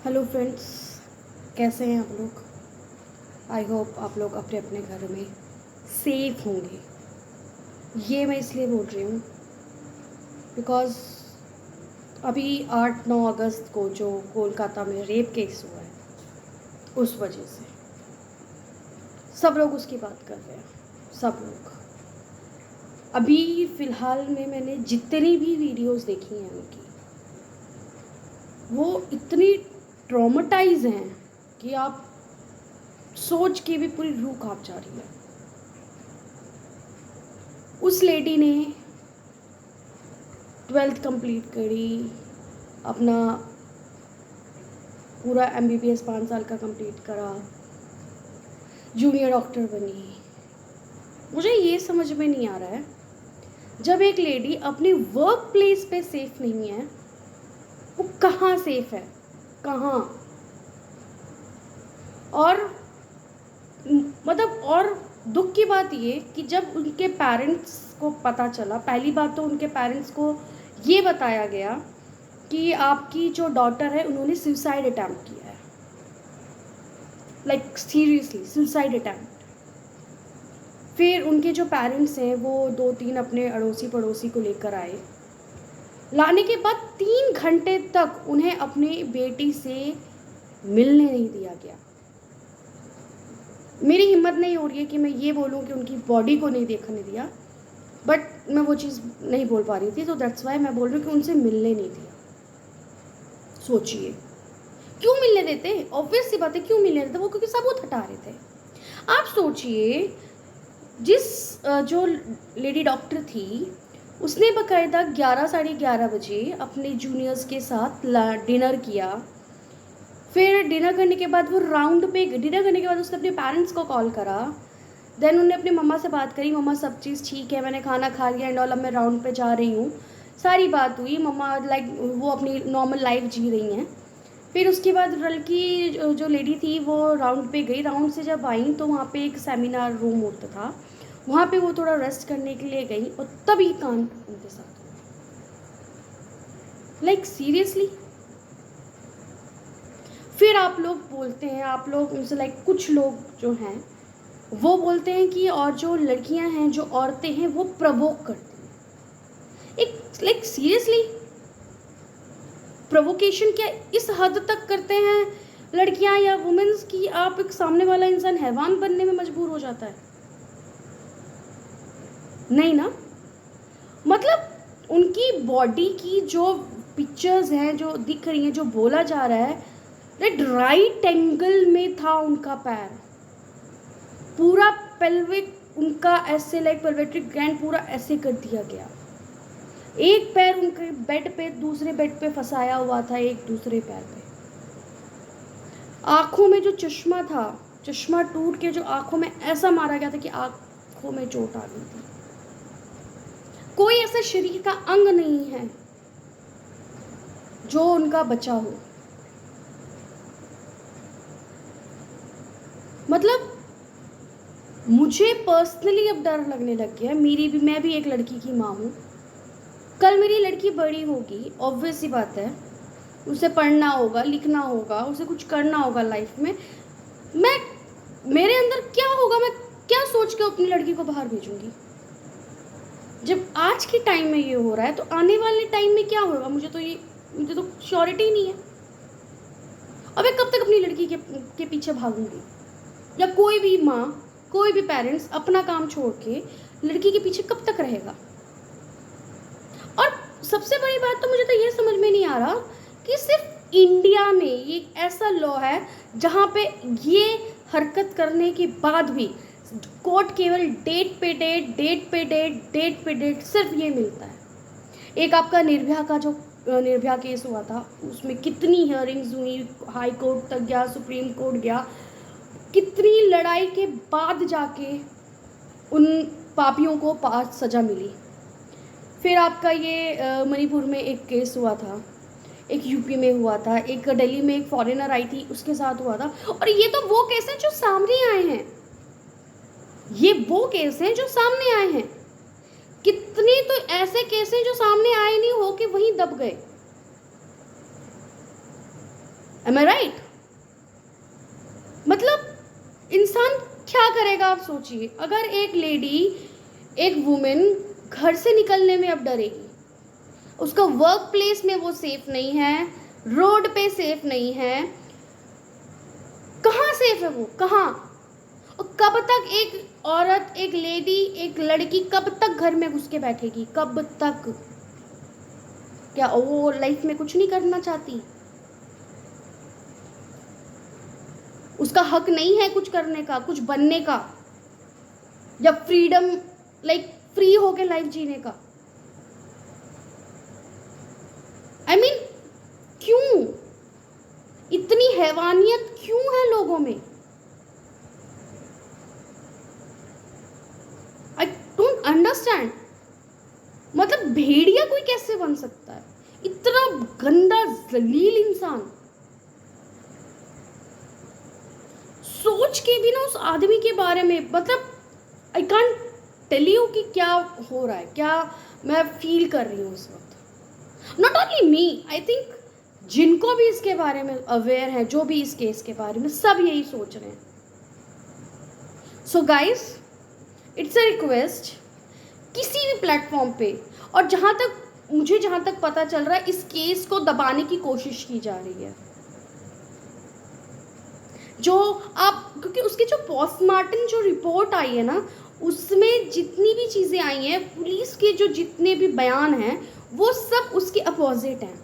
Hello friends, कैसे हैं आप लोग। आई होप आप लोग अपने अपने घर में सेफ होंगे। ये मैं इसलिए बोल रही हूँ बिकॉज़ अभी 8-9 अगस्त को जो कोलकाता में रेप केस हुआ है, उस वजह से सब लोग उसकी बात कर रहे हैं। सब लोग अभी फ़िलहाल में मैंने जितनी भी वीडियोस देखी हैं उनकी, वो इतनी ट्रॉमेटाइज हैं कि आप सोच के भी पूरी रूह कांप जा रही है। उस लेडी ने 12th कंप्लीट करी, अपना पूरा MBBS 5 साल का कंप्लीट करा, जूनियर डॉक्टर बनी। मुझे ये समझ में नहीं आ रहा है, जब एक लेडी अपनी वर्क प्लेस पे सेफ नहीं है, वो कहाँ सेफ है, कहाँ। और मतलब और दुख की बात ये कि जब उनके पेरेंट्स को पता चला, पहली बात तो उनके पेरेंट्स को ये बताया गया कि आपकी जो डॉटर है उन्होंने सुसाइड अटैम्प्ट किया है, लाइक सीरियसली सुसाइड अटैम्प्ट। फिर उनके जो पेरेंट्स हैं वो 2-3 अपने अड़ोसी पड़ोसी को लेकर आए। लाने के बाद 3 घंटे तक उन्हें अपनी बेटी से मिलने नहीं दिया गया। मेरी हिम्मत नहीं हो रही है कि मैं ये बोलूँ कि उनकी बॉडी को नहीं देखने दिया, बट मैं वो चीज़ नहीं बोल पा रही थी, तो दैट्स वाई मैं बोल रही हूँ कि उनसे मिलने नहीं दिया। सोचिए क्यों मिलने देते, ऑब्वियस सी बात है क्यों मिलने देते, वो क्योंकि सबूत हटा रहे थे। आप सोचिए, जिस जो लेडी डॉक्टर थी उसने बकायदा 11-11:30 बजे अपने जूनियर्स के साथ डिनर किया। फिर डिनर करने के बाद वो डिनर करने के बाद उसने अपने पेरेंट्स को कॉल करा। देन उन्होंने अपनी मम्मा से बात करी, मम्मा सब चीज़ ठीक है, मैंने खाना खा लिया एंड ऑल, अब मैं राउंड पे जा रही हूँ। सारी बात हुई, मम्मा लाइक वो अपनी नॉर्मल लाइफ जी रही हैं। फिर उसके बाद लड़की जो लेडी थी वो राउंड पे गई। राउंड से जब आई तो वहाँ पे एक सेमिनार रूम होता था, वहाँ पे वो थोड़ा रेस्ट करने के लिए गई और तभी कांड उनके साथ हुआ। Like seriously. फिर आप लोग बोलते हैं, आप लोग उनसे लाइक कुछ लोग जो हैं वो बोलते हैं कि और जो लड़कियां हैं, जो औरतें हैं, वो प्रवोक करती हैं। एक लाइक सीरियसली, प्रोवोकेशन क्या इस हद तक करते हैं लड़कियां या वुमेन्स की आप एक सामने वाला इंसान हैवान बनने में मजबूर हो जाता है? नहीं ना। मतलब उनकी बॉडी की जो पिक्चर्स हैं, जो दिख रही हैं, जो बोला जा रहा है, राइट एंगल में था उनका पैर, पूरा पेल्विक उनका ऐसे लाइक पेल्वेट्रिक ग्लैंड पूरा ऐसे कर दिया गया। एक पैर उनके बेड पे दूसरे बेड पे फंसाया हुआ था, एक दूसरे पैर पे। आंखों में जो चश्मा था, चश्मा टूट के जो आंखों में ऐसा मारा गया था कि आंखों में चोट आ गई थी। कोई ऐसा शरीर का अंग नहीं है जो उनका बचा हो। मतलब मुझे पर्सनली अब डर लगने लग गया। मैं भी एक लड़की की माँ हूँ। कल मेरी लड़की बड़ी होगी, ऑब्वियस सी बात है, उसे पढ़ना होगा, लिखना होगा, उसे कुछ करना होगा लाइफ में। मेरे अंदर क्या होगा, मैं क्या सोच के अपनी लड़की को बाहर भेजूंगी? जब आज के टाइम में ये हो रहा है तो आने वाले टाइम में क्या होगा, मुझे तो श्योरिटी ही नहीं है। अब मैं कब तक अपनी लड़की के पीछे भागूंगी? या कोई भी माँ, कोई भी पेरेंट्स अपना काम छोड़ के लड़की के पीछे कब तक रहेगा? और सबसे बड़ी बात तो मुझे तो ये समझ में नहीं आ रहा कि सिर्फ इंडिया में ये एक ऐसा लॉ है जहाँ पे ये हरकत करने के बाद भी कोर्ट केवल डेट पे डेट सिर्फ ये मिलता है। एक आपका निर्भया केस हुआ था, उसमें कितनी हियरिंग्स हुई, हाई कोर्ट तक गया, सुप्रीम कोर्ट गया, कितनी लड़ाई के बाद जाके उन पापियों को पास सज़ा मिली। फिर आपका ये मणिपुर में एक केस हुआ था, एक यूपी में हुआ था, एक दिल्ली में एक फॉरेनर आई थी, उसके साथ हुआ था। और ये तो वो केस हैं जो सामने आए हैं, ये वो केस हैं जो सामने आए हैं। कितने तो ऐसे केस हैं जो सामने आए नहीं, हो के वहीं दब गए। एम आई राइट? मतलब इंसान क्या करेगा आप सोचिए। अगर एक लेडी, एक वुमेन घर से निकलने में अब डरेगी, उसका वर्क प्लेस में वो सेफ नहीं है, रोड पे सेफ नहीं है, कहाँ सेफ है वो, कहाँ? और कब तक एक औरत, एक लेडी, एक लड़की कब तक घर में घुस के बैठेगी? कब तक? क्या वो लाइफ में कुछ नहीं करना चाहती? उसका हक नहीं है कुछ करने का, कुछ बनने का, या फ्रीडम, लाइक फ्री होके लाइफ जीने का? आई मीन क्यों इतनी हैवानियत क्यों है लोगों में? I don't understand. मतलब भेड़िया कोई कैसे बन सकता है? इतना गंदा जलील इंसान। सोच के भी ना उस आदमी के बारे में, मतलब आई कांट टेल यू कि क्या हो रहा है, क्या मैं फील कर रही हूँ उस वक्त। Not only me, I think जिनको भी इसके बारे में अवेयर है, जो भी इस केस के बारे में, सब यही सोच रहे हैं। So guys, it's a request, किसी भी प्लेटफॉर्म पे, और जहाँ तक पता चल रहा है, इस केस को दबाने की कोशिश की जा रही है। जो आप, क्योंकि उसकी जो पोस्टमार्टम जो रिपोर्ट आई है ना, उसमें जितनी भी चीज़ें आई हैं, पुलिस के जो जितने भी बयान हैं, वो सब उसके अपोजिट हैं।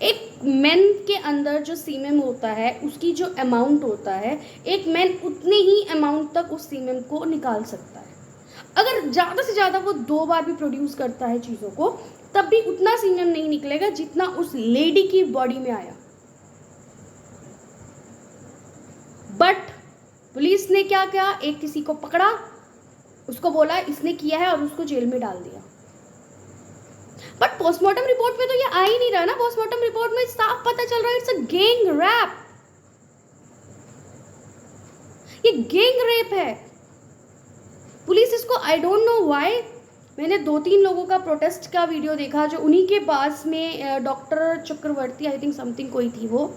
एक मैन के अंदर जो सीमेन होता है, उसकी जो अमाउंट होता है, एक मैन उतने ही अमाउंट तक उस सीमेन को निकाल सकता है। अगर ज़्यादा से ज़्यादा वो 2 बार भी प्रोड्यूस करता है चीज़ों को, तब भी उतना सीमेन नहीं निकलेगा जितना उस लेडी की बॉडी में आया। बट पुलिस ने क्या किया? एक किसी को पकड़ा, उसको बोला इसने किया है, और उसको जेल में डाल दिया। बट पोस्टमार्टम रिपोर्ट में तो ये आ ही नहीं रहा ना। पोस्टमार्टम रिपोर्ट में साफ पता चल रहा है इट्स अ गैंग रैप, ये गैंग रेप है। पुलिस इसको, आई डोंट नो व्हाई, मैंने 2-3 लोगों का प्रोटेस्ट का वीडियो देखा, जो उन्हीं के पास में doctor Chakravarti, I think something कोई थी वो,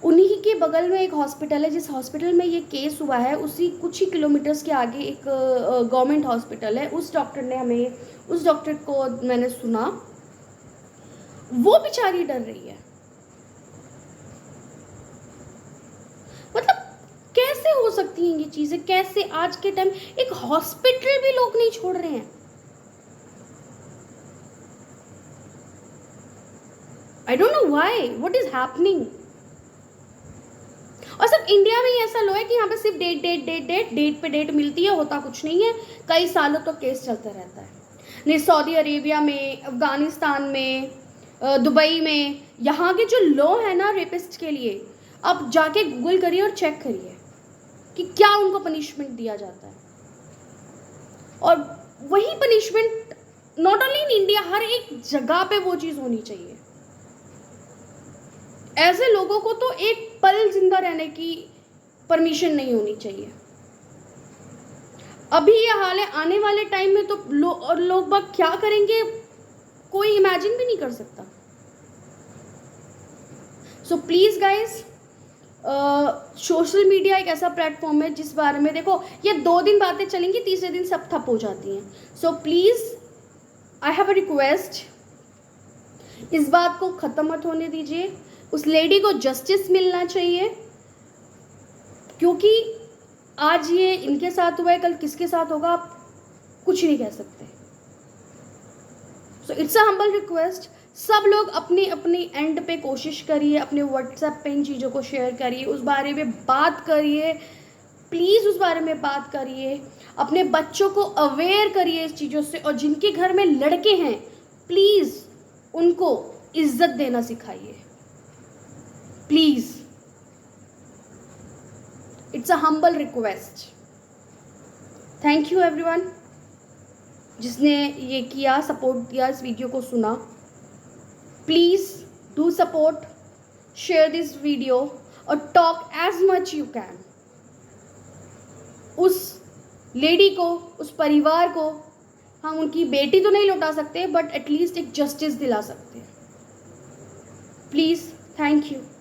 उन्हीं के बगल में एक हॉस्पिटल है, जिस हॉस्पिटल में ये केस हुआ है, उसी कुछ ही किलोमीटर्स के आगे एक गवर्नमेंट हॉस्पिटल है। उस डॉक्टर को मैंने सुना, वो बेचारी डर रही है। मतलब कैसे हो सकती हैं ये चीजें? कैसे आज के टाइम एक हॉस्पिटल भी लोग नहीं छोड़ रहे हैं? I don't know why, what is happening. और सब इंडिया में ही ऐसा लो है कि यहाँ पे सिर्फ डेट पे डेट मिलती है, होता कुछ नहीं है। कई सालों तो केस चलता रहता है। नहीं, सऊदी अरेबिया में, अफगानिस्तान में, दुबई में, यहाँ के जो लॉ है ना रेपिस्ट के लिए, अब जाके गूगल करिए और चेक करिए कि क्या उनको पनिशमेंट दिया जाता है। और वही punishment not only in India, हर एक जगह पे वो चीज़ होनी चाहिए। ऐसे लोगों को तो एक पल जिंदा रहने की परमिशन नहीं होनी चाहिए। अभी ये हाल है, आने वाले टाइम में तो लोग बाग क्या करेंगे कोई इमेजिन भी नहीं कर सकता। So please guys, social media एक ऐसा प्लेटफॉर्म है जिस बारे में, देखो, ये 2 दिन बातें चलेंगी, तीसरे दिन सब ठप हो जाती हैं। So please, I have a request, इस बात को खत्म मत होने दीजिए। उस लेडी को जस्टिस मिलना चाहिए, क्योंकि आज ये इनके साथ हुआ है, कल किसके साथ होगा आप कुछ नहीं कह सकते। So it's a humble request, सब लोग अपनी अपनी एंड पे कोशिश करिए, अपने व्हाट्सएप पे इन चीज़ों को शेयर करिए, उस बारे में बात करिए, प्लीज़ उस बारे में बात करिए, अपने बच्चों को अवेयर करिए इस चीज़ों से। और जिनके घर में लड़के हैं, प्लीज़ उनको इज्जत देना सिखाइए, please. It's a humble request. Thank you everyone जिसने ये किया, सपोर्ट दिया, इस वीडियो को सुना। Please do support, share this video और talk as much you can. उस लेडी को, उस परिवार को हम उनकी बेटी तो नहीं लौटा सकते, बट एटलीस्ट एक जस्टिस दिला सकते हैं। Please thank you.